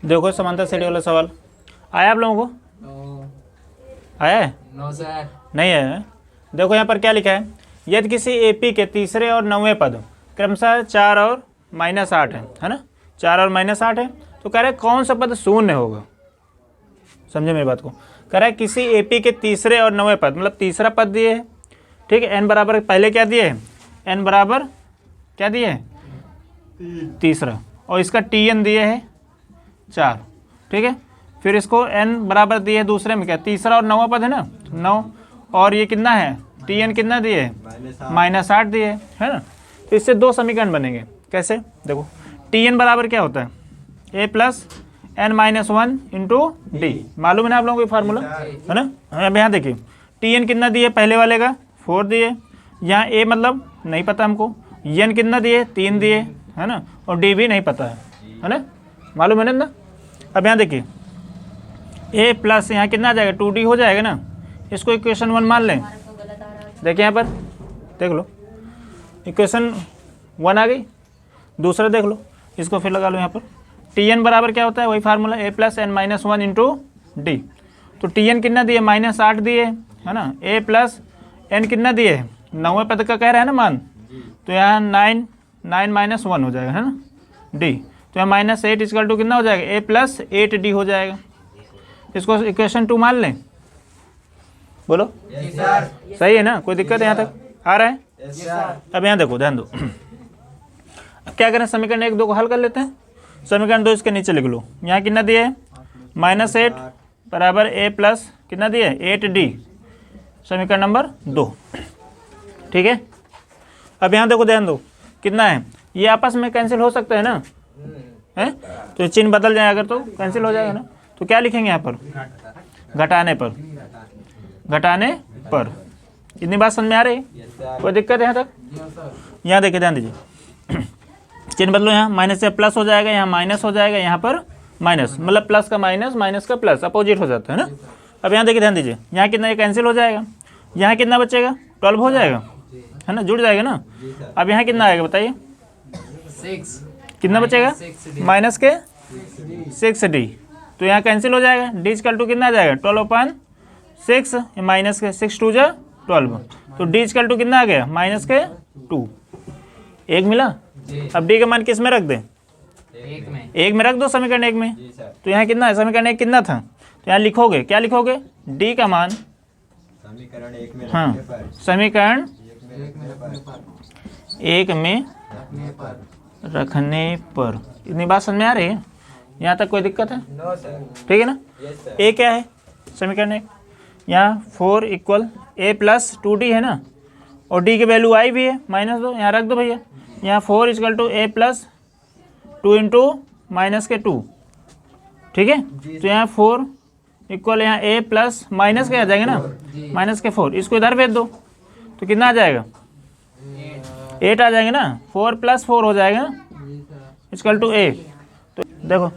देखो समांतर श्रेणी वाला सवाल आया आप लोगों को? आया है? No sir. नहीं है। देखो यहाँ पर क्या लिखा है, यदि किसी एपी के तीसरे और 9वें पद क्रमशः 4 और -8 है ना, 4 और -8 है, तो कह रहे कौन सा पद शून्य होगा। समझे मेरी बात को? कह रहा है किसी एपी के तीसरे और 9वें पद, मतलब तीसरा पद दिए है, ठीक है, n बराबर पहले क्या दिए है, n बराबर क्या दिए है, तीसरा, और इसका tn दिए है 4, ठीक है। फिर इसको n बराबर दिए है दूसरे में क्या, तीसरा और 9वां पद है ना, 9, और ये कितना है, tn कितना दिए है, -8 दिए है ना। तो इससे दो समीकरण बनेंगे। कैसे? देखो tn बराबर क्या होता है, a plus n-1 into D, मालूम है ना आप लोगों को फार्मूला, है ना। अब यहाँ देखिए tn कितना दिए पहले वाले का 4 दिए, यहाँ a मतलब नहीं पता हमको, n कितना दिए 3 दिए है ना, और d भी नहीं पता है ना, मालूम है ना। अब यहाँ देखिए a प्लस यहाँ कितना आ जाएगा 2d हो जाएगा ना, इसको इक्वेशन 1 मान लें। देखिए यहाँ पर देख लो इक्वेशन 1 आ गई, दूसरा देख लो, इसको फिर लगा लो यहाँ पर। tn बराबर क्या होता है, वही formula a plus n-1 into D. तो tn कितना दिए -8 दिए है ना, a प्लस n कितना दिए है 9वें पद का कह रहा है ना मान, तो यहाँ 9 -1 हो जाएगा है ना d, तो यहाँ -8 इक्वल टू कितना हो जाएगा, a प्लस 8d हो जाएगा। इसको इक्वेशन 2 मान लें, बोलो सही है ना, कोई दिक्कत है यहाँ तक आ रहा है? अब यहाँ देखो ध्यान दो, अब क्या करें, समीकरण 1 2 को हल कर लेते हैं। समीकरण 2 इसके नीचे लिख लो, यहाँ कितना दिए है -8 बराबर a प्लस कितना दिए 8d, समीकरण नंबर 2, ठीक है। अब यहाँ देखो ध्यान दो कितना है, ये आपस में कैंसिल हो सकता है ना, है तो ये चिन्ह बदल जाए अगर तो कैंसिल हो जाएगा ना। तो क्या लिखेंगे यहाँ पर, घटाने पर, घटाने पर। इतनी बात समझ में आ रही, कोई दिक्कत है यहाँ तक? यहाँ देखिए ध्यान दीजिए, चिन्ह बदलो, यहाँ माइनस से प्लस हो जाएगा, यहाँ माइनस हो जाएगा, यहाँ पर माइनस, मतलब प्लस का माइनस, माइनस का प्लस, अपोजिट हो जाता है ना। अब यहाँ देखिए ध्यान दीजिए, यहाँ कितना ये कैंसिल हो जाएगा, यहाँ कितना बचेगा 12 हो जाएगा है ना, जुड़ जाएगा ना। अब यहाँ कितना आएगा बताइए, 6 कितना बचेगा, माइनस के 6d, तो यहाँ कैंसिल हो जाएगा, d इक्वल टू कितना आ जाएगा 12/6, माइनस के 6 2 जा 12, तो d इक्वल टू कितना आ गया -2, 1 मिला। अब d का मान किस में रख दें, 1 में रख दो, समीकरण 1 में। तो यहाँ कितना है, समीकरण 1 कितना था, तो यहाँ लिखोगे, क्या लिखोगे, d का मान, समीकरण 1 में हाँ समीकरण 1 में रखने पर। इतनी बात समझ में आ रही है, यहाँ तक कोई दिक्कत है? ठीक है ना। a क्या है, समीकरण 1, यहाँ 4 इक्वल a प्लस 2d है ना, और d की वैल्यू i भी है -2, यहाँ रख दो भैया। यहाँ 4 equal to a plus 2 into -2, ठीक है। तो यहाँ 4 इक्वल यहाँ a प्लस माइनस के आ जाएंगे ना, -4, इसको इधर भेज दो तो कितना आ जाएगा 8 आ जाएंगे ना, 4 + 4 हो जाएगा ना, इक्वल टू a। तो देखो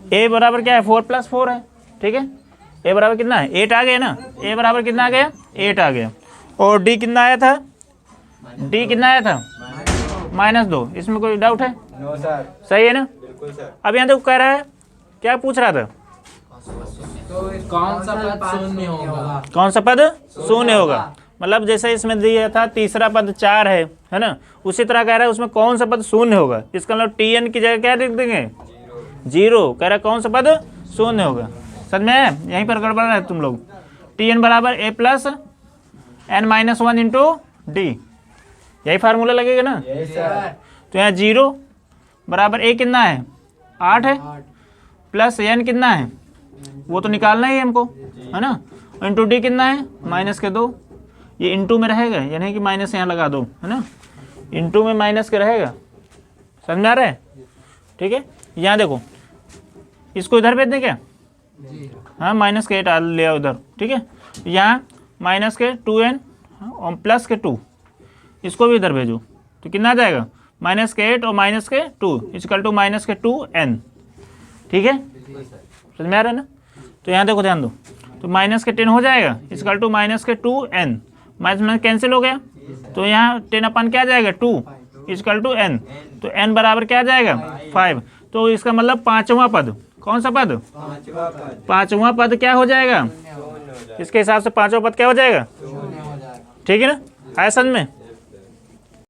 a बराबर क्या है, 4 + 4 है, ठीक है। a बराबर कितना है, 8 आ गया ना, a बराबर कितना आ गया, 8 आ गया। और d कितना आया था, d कितना आया था -2, इसमें कोई डाउट है? नो सर, सही है ना। बिल्कुल सर। अब यहाँ देखो कह रहा है, क्या पूछ रहा था, तो कौन सा पद शून्य होगा, कौन सा पद शून्य होगा, मतलब जैसे इसमें दिया था तीसरा पद 4 है ना, उसी तरह कह रहा है उसमें कौन सा पद शून्य होगा। इसका मतलब tn की जगह क्या लिख देंगे, 0, कह रहा है कौन सा पद शून्य होगा। समझ में आया? यहीं पर गड़बड़ है तुम लोग। tn बराबर a plus n-1 into D, यही फार्मूला लगेगा ना। Yes sir. तो यहाँ 0 बराबर a कितना है 8 है, प्लस n कितना है वो तो निकालना ही है हमको, है ना, इंटू डी कितना है -2, ये इंटू में रहेगा, यानी कि माइनस यहाँ लगा दो, है ना, इंटू में माइनस के रहेगा। समझ में आ रहा है? ठीक है। यहाँ देखो इसको इधर भेज दें क्या, हाँ -8 ले आओ उधर, ठीक है। यहाँ -2n और +2, इसको भी इधर भेजो तो कितना आ जाएगा, -8 और -2 इक्वल टू -2n, ठीक है। समझ में आ रहा है ना। तो यहाँ देखो ध्यान दो, तो -10 हो जाएगा equal to -2n, minus cancel हो गया, तो यहाँ 10 अपन क्या आ जाएगा 2 इक्वल टू n, तो n बराबर क्या आ जाएगा 5। तो तो इसका मतलब पांचवा पद, कौन सा पद? पांचवा पद पांचवा पद क्या हो जाएगा? इसके हिसाब से पांचवा पद क्या हो जाएगा? ठीक है ना, आया समझ में?